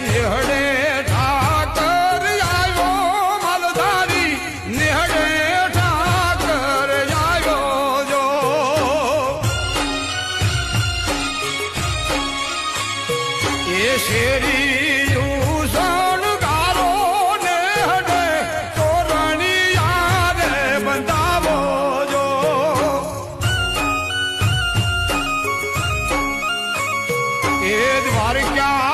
નિહળે ઠાકર આવ્યો માલધારી નિહળે ઠાકર આવ્યો જો એ શેરી દ્વારકા